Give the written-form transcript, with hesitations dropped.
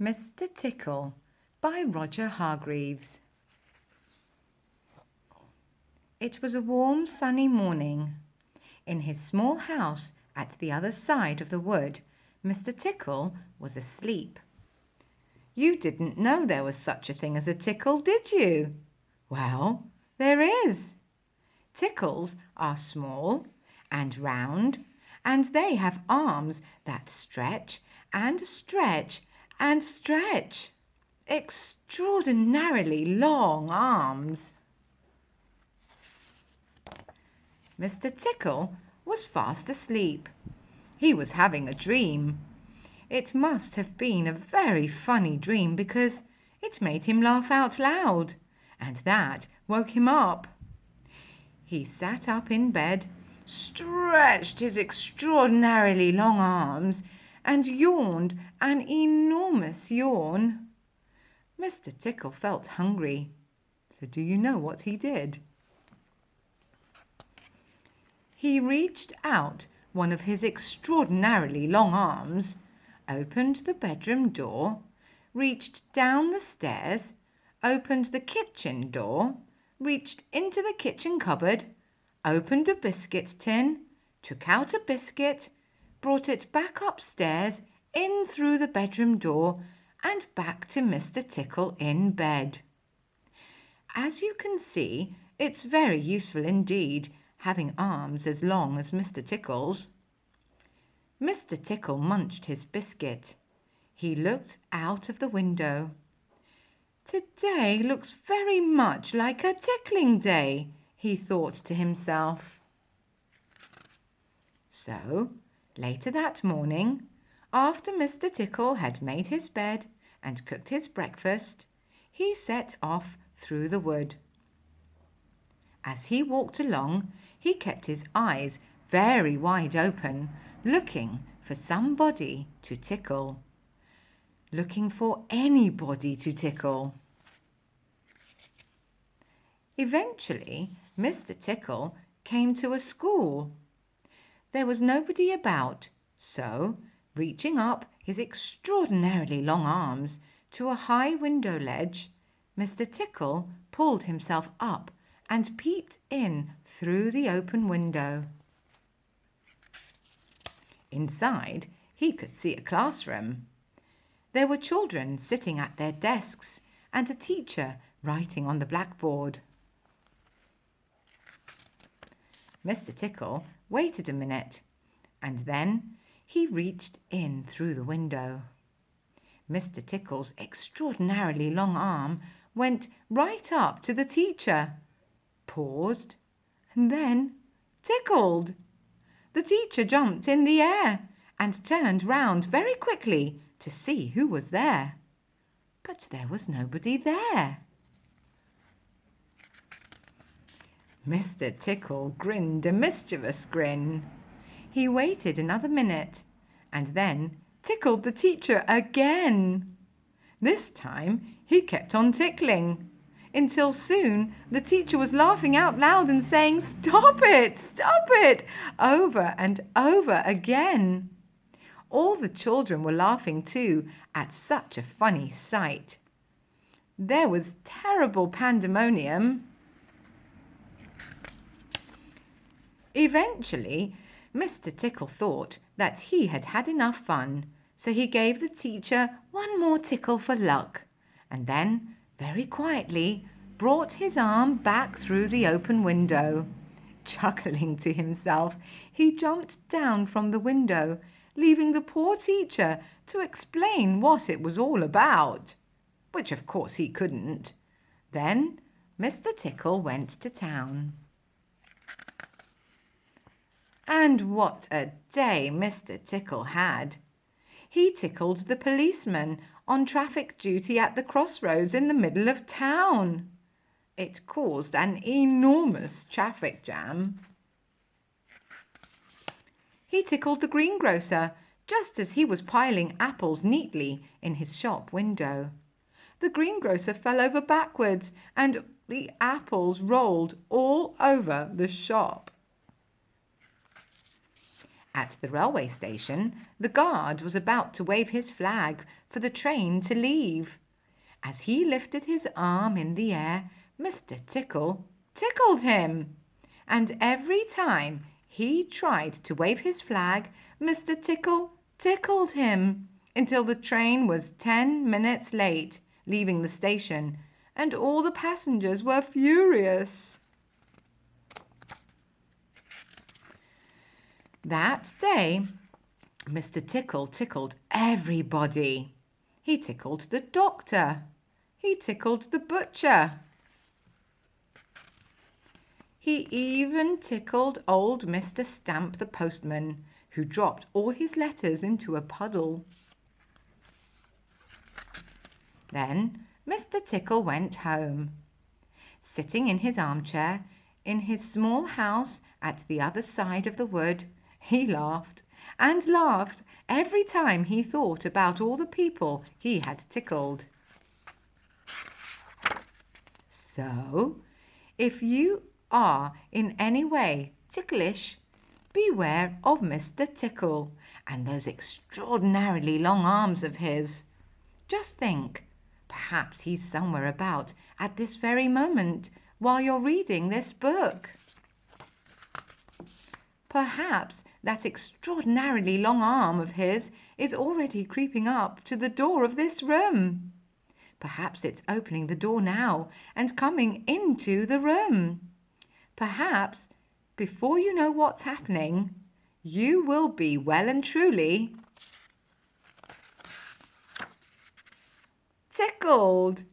Mr. Tickle by Roger Hargreaves. It was a warm, sunny morning. In his small house at the other side of the wood, Mr. Tickle was asleep. You didn't know there was such a thing as a tickle, did you? Well, there is. Tickles are small and round, and they have arms that stretch and stretch and stretch. Extraordinarily long arms. Mr. Tickle was fast asleep. He was having a dream. It must have been a very funny dream because it made him laugh out loud, and that woke him up. He sat up in bed, stretched his extraordinarily long arms, and yawned an enormous yawn. Mr. Tickle felt hungry. So do you know what he did? He reached out one of his extraordinarily long arms, opened the bedroom door, reached down the stairs, opened the kitchen door, reached into the kitchen cupboard, opened a biscuit tin, took out a biscuit, brought it back upstairs, in through the bedroom door, and back to Mr. Tickle in bed. As you can see, it's very useful indeed, having arms as long as Mr. Tickle's. Mr. Tickle munched his biscuit. He looked out of the window. Today looks very much like a tickling day, he thought to himself. So, later that morning, after Mr. Tickle had made his bed and cooked his breakfast, he set off through the wood. As he walked along, he kept his eyes very wide open, looking for somebody to tickle. Looking for anybody to tickle. Eventually, Mr. Tickle came to a school. There was nobody about, so, reaching up his extraordinarily long arms to a high window ledge, Mr. Tickle pulled himself up and peeped in through the open window. Inside, he could see a classroom. There were children sitting at their desks and a teacher writing on the blackboard. Mr. Tickle waited a minute, and then he reached in through the window. Mr. Tickle's extraordinarily long arm went right up to the teacher, paused, and then tickled. The teacher jumped in the air and turned round very quickly to see who was there. But there was nobody there. Mr. Tickle grinned a mischievous grin. He waited another minute and then tickled the teacher again. This time he kept on tickling until soon the teacher was laughing out loud and saying, "Stop it," over and over again. All the children were laughing too at such a funny sight. There was terrible pandemonium. Eventually, Mr. Tickle thought that he had had enough fun, so he gave the teacher one more tickle for luck, and then, very quietly, brought his arm back through the open window. Chuckling to himself, he jumped down from the window, leaving the poor teacher to explain what it was all about, which of course he couldn't. Then Mr. Tickle went to town. And what a day Mr. Tickle had! He tickled the policeman on traffic duty at the crossroads in the middle of town. It caused an enormous traffic jam. He tickled the greengrocer just as he was piling apples neatly in his shop window. The greengrocer fell over backwards and the apples rolled all over the shop. At the railway station, the guard was about to wave his flag for the train to leave. As he lifted his arm in the air, Mr. Tickle tickled him. And every time he tried to wave his flag, Mr. Tickle tickled him until the train was 10 minutes late, leaving the station, and all the passengers were furious. That day, Mr. Tickle tickled everybody. He tickled the doctor. He tickled the butcher. He even tickled old Mr. Stamp the postman, who dropped all his letters into a puddle. Then Mr. Tickle went home. Sitting in his armchair in his small house at the other side of the wood, he laughed and laughed every time he thought about all the people he had tickled. So, if you are in any way ticklish, beware of Mr. Tickle and those extraordinarily long arms of his. Just think, perhaps he's somewhere about at this very moment while you're reading this book. Perhaps that extraordinarily long arm of his is already creeping up to the door of this room. Perhaps it's opening the door now and coming into the room. Perhaps, before you know what's happening, you will be well and truly tickled.